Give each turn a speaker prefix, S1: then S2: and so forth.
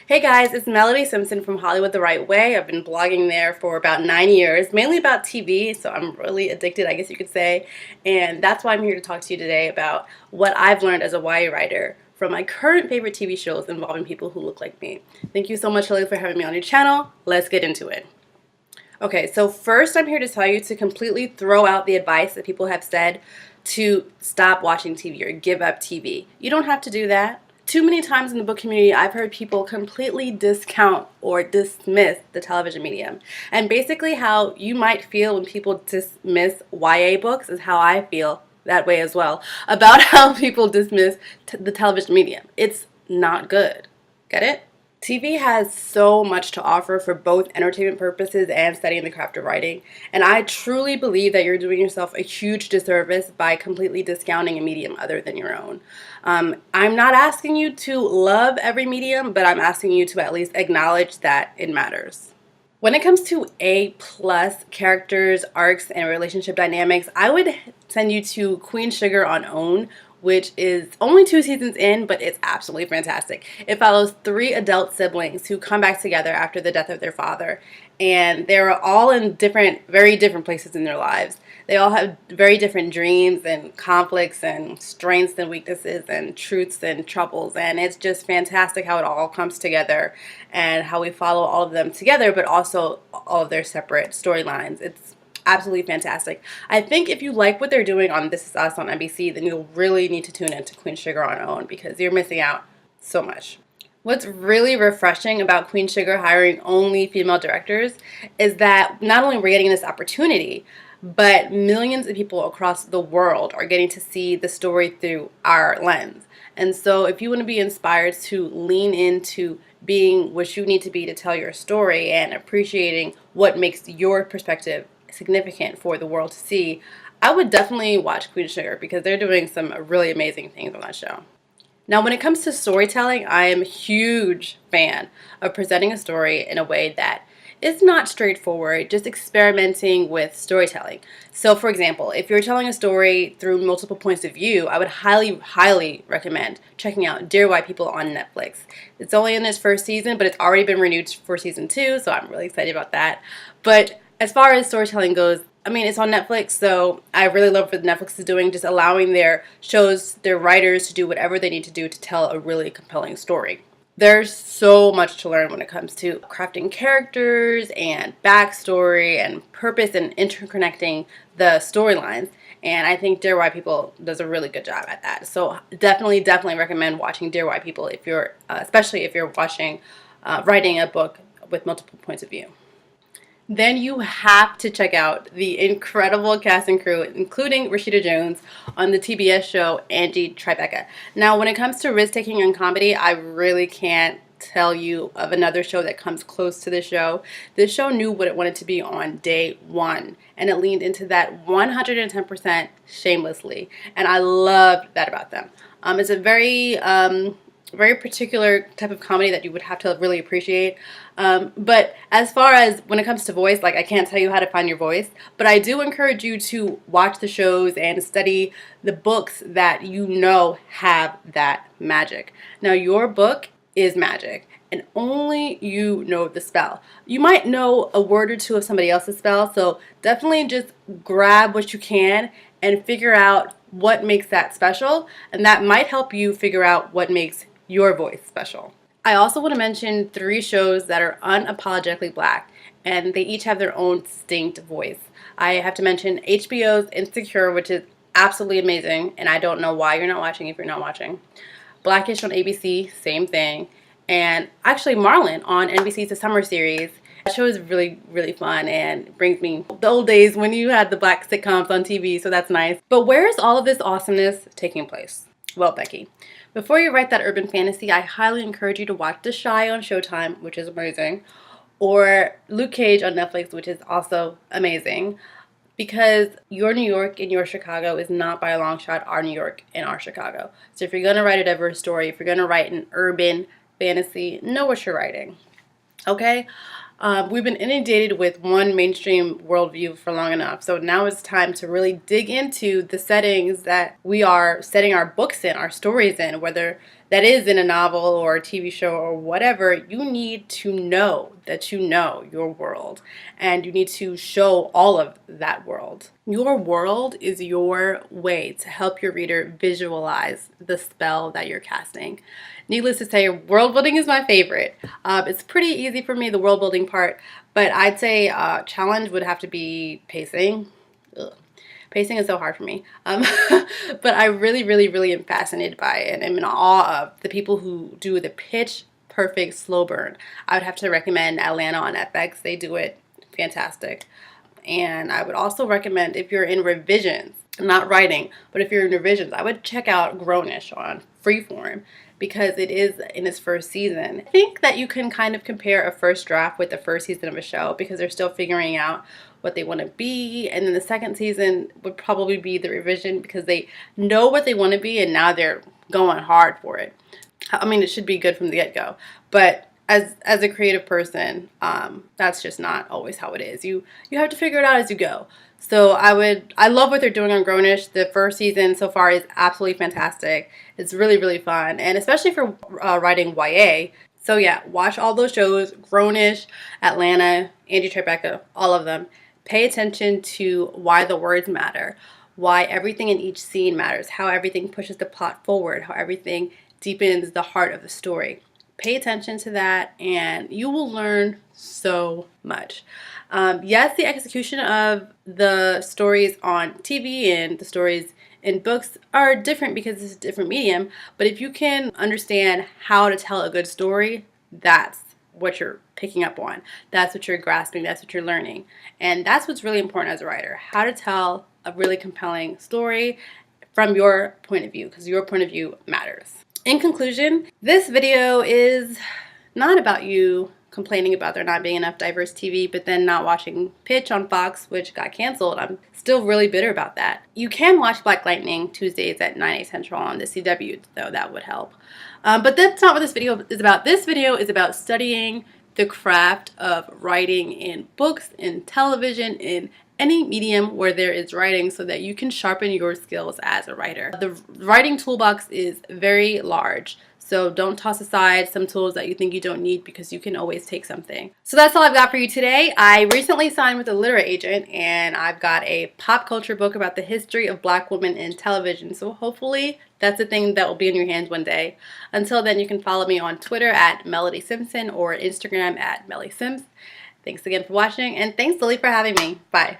S1: Hey guys, it's Melody Simpson from Hollywood the Right Way. I've been blogging there for about 9 years, mainly about TV, so I'm really addicted, I guess you could say. And that's why I'm here to talk to you today about what I've learned as a YA writer from my current favorite TV shows involving people who look like me. Thank you so much, Lily, for having me on your channel. Let's get into it. Okay, so first I'm here to tell you to completely throw out the advice that people have said to stop watching TV or give up TV. You don't have to do that. Too many times in the book community, I've heard people completely discount or dismiss the television medium. And basically how you might feel when people dismiss YA books is how I feel that way as well about how people dismiss the television medium. It's not good. Get it? TV has so much to offer for both entertainment purposes and studying the craft of writing, and I truly believe that you're doing yourself a huge disservice by completely discounting a medium other than your own. I'm not asking you to love every medium, but I'm asking you to at least acknowledge that it matters. When it comes to A-plus characters, arcs, and relationship dynamics, I would send you to Queen Sugar on OWN, which is only 2 seasons in, but it's absolutely fantastic. It follows 3 adult siblings who come back together after the death of their father, and they're all in very different places in their lives. They all have very different dreams and conflicts and strengths and weaknesses and truths and troubles, and it's just fantastic how it all comes together and how we follow all of them together, but also all of their separate storylines. It's absolutely fantastic. I think if you like what they're doing on This Is Us on NBC, then you'll really need to tune into Queen Sugar on OWN because you're missing out so much. What's really refreshing about Queen Sugar hiring only female directors is that not only we're getting this opportunity, but millions of people across the world are getting to see the story through our lens. And so if you want to be inspired to lean into being what you need to be to tell your story and appreciating what makes your perspective significant for the world to see, I would definitely watch Queen Sugar because they're doing some really amazing things on that show. Now, when it comes to storytelling, I am a huge fan of presenting a story in a way that is not straightforward, just experimenting with storytelling. So, for example, if you're telling a story through multiple points of view, I would highly recommend checking out Dear White People on Netflix. It's only in its first season, but it's already been renewed for season 2, so I'm really excited about that. But as far as storytelling goes, I mean, it's on Netflix, so I really love what Netflix is doing, just allowing their shows, their writers to do whatever they need to do to tell a really compelling story. There's so much to learn when it comes to crafting characters and backstory and purpose and interconnecting the storylines. And I think Dear White People does a really good job at that. So definitely recommend watching Dear White People if you're, especially if you're writing a book with multiple points of view. Then you have to check out the incredible cast and crew, including Rashida Jones, on the TBS show Angie Tribeca. Now, when it comes to risk-taking and comedy, I really can't tell you of another show that comes close to this show. This show knew what it wanted to be on day one, and it leaned into that 110% shamelessly, and I loved that about them. It's a very particular type of comedy that you would have to really appreciate. But as far as when it comes to voice, like, I can't tell you how to find your voice, but I do encourage you to watch the shows and study the books that you know have that magic. Now, your book is magic, and only you know the spell. You might know a word or two of somebody else's spell, so definitely just grab what you can and figure out what makes that special, and that might help you figure out what makes your voice special. I also want to mention 3 shows that are unapologetically black, and they each have their own distinct voice. I have to mention HBO's Insecure, which is absolutely amazing, and I don't know why you're not watching if you're not watching. Blackish on ABC, same thing. And actually Marlon on NBC's The Summer Series. That show is really fun and brings me the old days when you had the black sitcoms on TV, so that's nice. But where is all of this awesomeness taking place? Well, Becky, before you write that urban fantasy, I highly encourage you to watch The Chi on Showtime, which is amazing, or Luke Cage on Netflix, which is also amazing, because your New York and your Chicago is not by a long shot our New York and our Chicago. So if you're going to write a diverse story, if you're going to write an urban fantasy, know what you're writing, okay? We've been inundated with one mainstream worldview for long enough, so now it's time to really dig into the settings that we are setting our books in, our stories in, whether that is in a novel or a TV show or whatever. You need to know that you know your world, and you need to show all of that world. Your world is your way to help your reader visualize the spell that you're casting. Needless to say, world building is my favorite. It's pretty easy for me, the world building part, but I'd say challenge would have to be pacing. Ugh. Pacing is so hard for me. But I really, really, really am fascinated by it, and I'm in awe of the people who do the pitch perfect slow burn. I would have to recommend Atlanta on FX. They do it fantastic. And I would also recommend, if you're in revisions, not writing, but if you're in revisions, I would check out Grownish on Freeform because it is in its first season. I think that you can kind of compare a first draft with the first season of a show because they're still figuring out what they want to be, and then the second season would probably be the revision because they know what they want to be and now they're going hard for it. I mean, it should be good from the get-go, but as a creative person, that's just not always how it is. You have to figure it out as you go. So I love what they're doing on Grownish. The first season so far is absolutely fantastic. It's really, really fun, and especially for writing YA. So yeah, watch all those shows: Grownish, Atlanta, Angie Tribeca, all of them. Pay attention to why the words matter, why everything in each scene matters, how everything pushes the plot forward, how everything deepens the heart of the story. Pay attention to that and you will learn so much. Yes, the execution of the stories on TV and the stories in books are different because it's a different medium, but if you can understand how to tell a good story, that's what you're picking up on. That's what you're grasping. That's what you're learning. And that's what's really important as a writer, how to tell a really compelling story from your point of view, because your point of view matters. In conclusion, this video is not about you complaining about there not being enough diverse TV, but then not watching Pitch on Fox, which got canceled. I'm still really bitter about that. You can watch Black Lightning Tuesdays at 9, 8 central on the CW, though that would help. But that's not what this video is about. This video is about studying the craft of writing in books, in television, in any medium where there is writing, so that you can sharpen your skills as a writer. The writing toolbox is very large, so don't toss aside some tools that you think you don't need because you can always take something. So that's all I've got for you today. I recently signed with a literary agent and I've got a pop culture book about the history of Black women in television, so hopefully that's a thing that will be in your hands one day. Until then, you can follow me on Twitter at Melody Simpson or Instagram at Melly Sims. Thanks again for watching, and thanks Lily for having me. Bye.